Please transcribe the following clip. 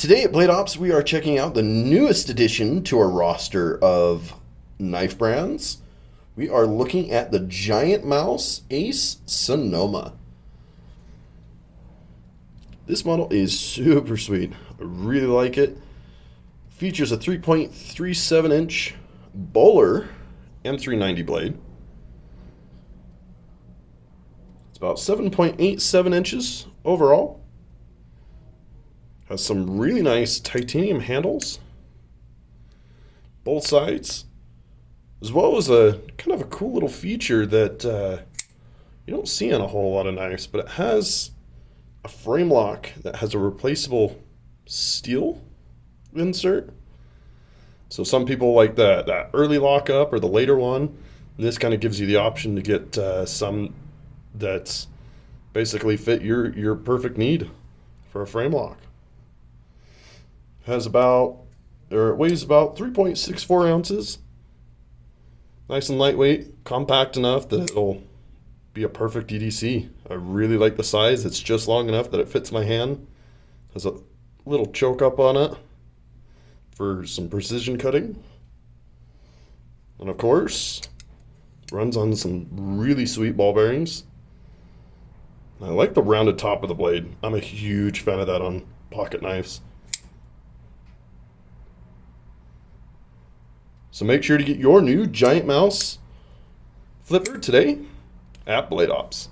Today at Blade Ops, we are checking out the newest addition to our roster of knife brands. We are looking at the Giant Mouse Ace Sonoma. This model is super sweet. I really like it. Features a 3.37 inch Bohler M390 blade. It's about 7.87 inches overall. Has some really nice titanium handles, both sides, as well as a kind of a cool little feature that you don't see on a whole lot of knives, but it has a frame lock that has a replaceable steel insert. So some people like that early lockup or the later one. And this kind of gives you the option to get some that's basically fit your perfect need for a frame lock. It weighs about 3.64 ounces. Nice and lightweight, compact enough that it'll be a perfect EDC. I really like the size. It's just long enough that it fits my hand. Has a little choke up on it for some precision cutting. And of course, runs on some really sweet ball bearings. I like the rounded top of the blade. I'm a huge fan of that on pocket knives. So make sure to get your new Giant Mouse flipper today at Blade Ops.